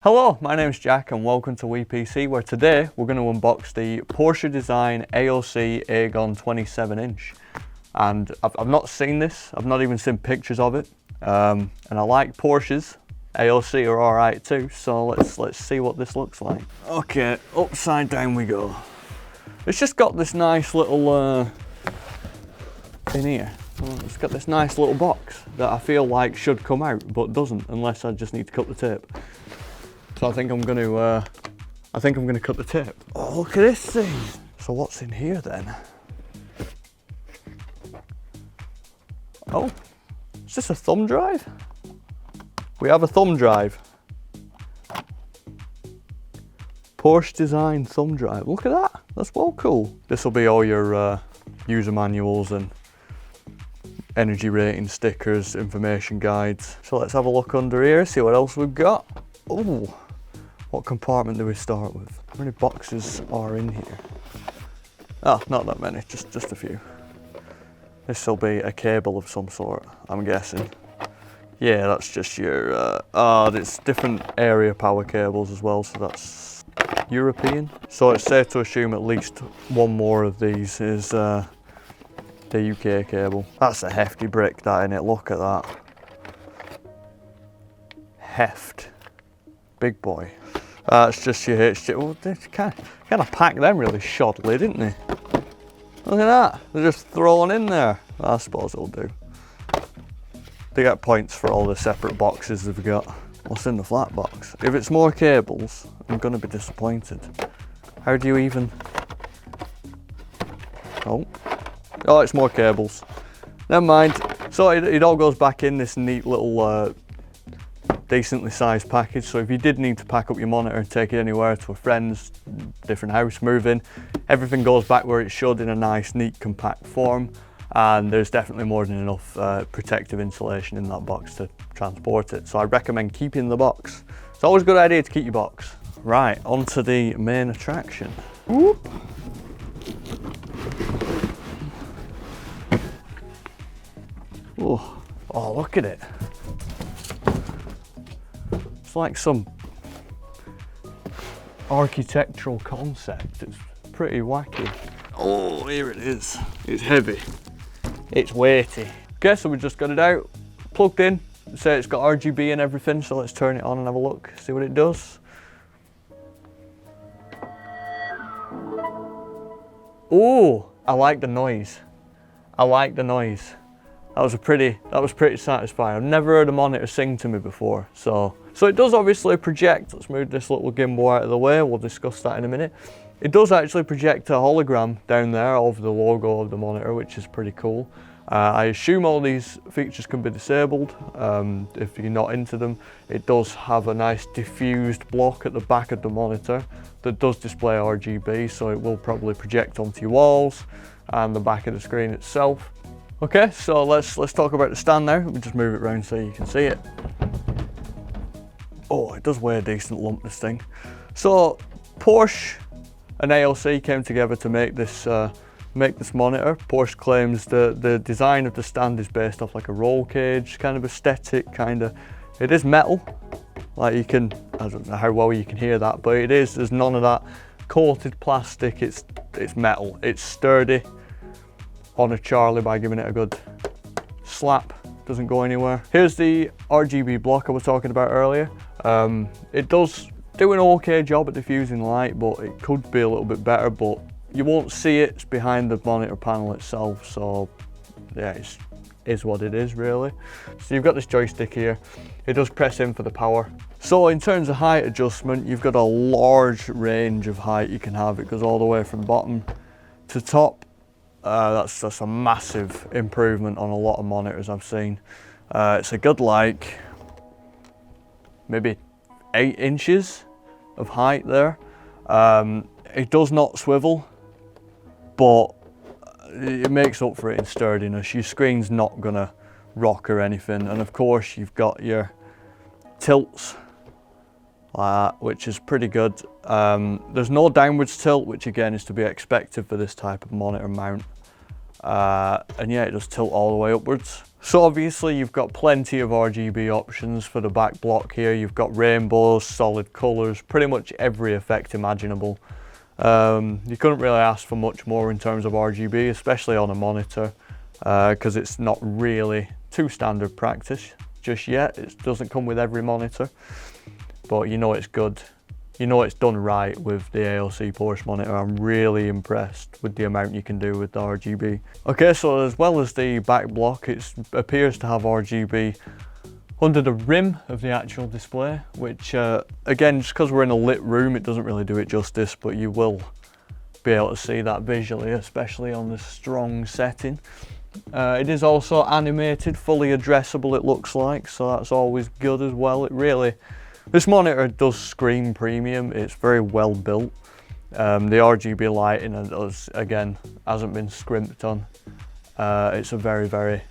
Hello, my name's Jack and welcome to WePC, where today we're going to unbox the Porsche design AOC Agon 27-inch. And I've not seen this, I've not even seen pictures of it. And I like Porsches, AOC are alright too, so let's see what this looks like. Okay, upside down we go. It's just got this nice little, in here, it's got this nice little box that I feel like should come out, but doesn't, unless I just need to cut the tape. So I think I'm going to cut the tape. Oh, look at this thing. So what's in here then? Oh, is this a thumb drive? We have a thumb drive. Porsche design thumb drive. Look at that. That's well cool. This will be all your user manuals and energy rating stickers, information guides. So let's have a look under here, see what else we've got. Oh. What compartment do we start with? How many boxes are in here? Oh, not that many, just a few. This will be a cable of some sort, I'm guessing. Yeah, that's just your, it's different area power cables as well, so that's European. So it's safe to assume at least one more of these is the UK cable. That's a hefty brick, that, innit? Look at that. Heft. Big boy. That's just your HG. Oh, they kind of packed them really shoddily, didn't they? Look at that. They're just thrown in there. I suppose it'll do. They get points for all the separate boxes they've got. What's in the flat box? If it's more cables, I'm going to be disappointed. How do you even... Oh, it's more cables. Never mind. So it all goes back in this neat little... decently sized package, so if you did need to pack up your monitor and take it anywhere to a friend's, different house, move in, everything goes back where it should in a nice, neat, compact form, and there's definitely more than enough protective insulation in that box to transport it. So I recommend keeping the box. It's always a good idea to keep your box. Right, onto the main attraction. Whoop. Oh, look at it. It's like some architectural concept. It's pretty wacky. Oh, here it is. It's heavy. It's weighty. Okay, so we just got it out, plugged in. So it's got RGB and everything, so let's turn it on and have a look, see what it does. Oh, I like the noise. I like the noise. That was pretty satisfying. I've never heard a monitor sing to me before, so it does obviously project. Let's move this little gimbal out of the way, we'll discuss that in a minute. It does actually project a hologram down there of the logo of the monitor, which is pretty cool. I assume all these features can be disabled if you're not into them. It does have a nice diffused block at the back of the monitor that does display RGB, so it will probably project onto your walls and the back of the screen itself. Okay, so let's talk about the stand now. We'll just move it around so you can see it. Oh, it does weigh a decent lump, this thing. So Porsche and AOC came together to make this monitor. Porsche claims the design of the stand is based off like a roll cage kind of aesthetic, it is metal. Like I don't know how well you can hear that, but it is. There's none of that coated plastic. It's metal. It's sturdy. On a Charlie by giving it a good slap, doesn't go anywhere. Here's the RGB block I was talking about earlier. It does do an okay job at diffusing light, but it could be a little bit better, but you won't see it, it's behind the monitor panel itself, so yeah, it is what it is really. So you've got this joystick here, it does press in for the power. So in terms of height adjustment, you've got a large range of height you can have. It goes all the way from bottom to top. That's a massive improvement on a lot of monitors I've seen. It's a good like maybe 8 inches of height there. It does not swivel, but it makes up for it in sturdiness. Your screen's not gonna rock or anything, and of course you've got your tilts like that, which is pretty good. There's no downwards tilt, which again is to be expected for this type of monitor mount. And yeah, it does tilt all the way upwards. So obviously you've got plenty of RGB options for the back block here. You've got rainbows, solid colours, pretty much every effect imaginable. You couldn't really ask for much more in terms of RGB, especially on a monitor, because it's not really too standard practice just yet. It doesn't come with every monitor, but you know it's good. You know it's done right with the AOC Porsche monitor. I'm really impressed with the amount you can do with the RGB. Okay, so as well as the back block, it appears to have RGB under the rim of the actual display, which again, just because we're in a lit room, it doesn't really do it justice, but you will be able to see that visually, especially on the strong setting. It is also animated, fully addressable it looks like, so that's always good as well. This monitor does scream premium. It's very well built. The RGB lighting, again, hasn't been scrimped on. It's a very, very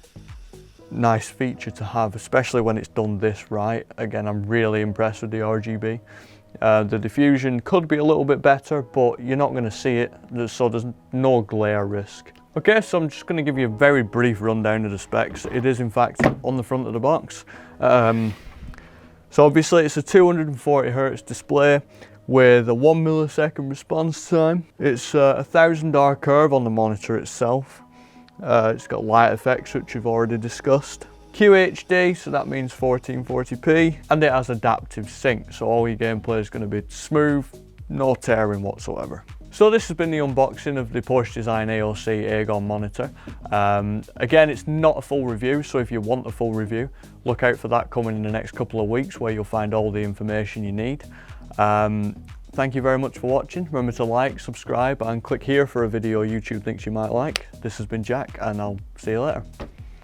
nice feature to have, especially when it's done this right. Again, I'm really impressed with the RGB. The diffusion could be a little bit better, but you're not going to see it, so there's no glare risk. Okay, so I'm just going to give you a very brief rundown of the specs. It is in fact on the front of the box. So obviously it's a 240 Hz display with a 1 millisecond response time. It's a 1000R curve on the monitor itself. It's got light effects, which we've already discussed. QHD, so that means 1440p, and it has adaptive sync, so all your gameplay is going to be smooth, no tearing whatsoever. So this has been the unboxing of the Porsche Design AOC Agon monitor. Again, it's not a full review, so if you want a full review, look out for that coming in the next couple of weeks, where you'll find all the information you need. Thank you very much for watching. Remember to like, subscribe, and click here for a video YouTube thinks you might like. This has been Jack, and I'll see you later.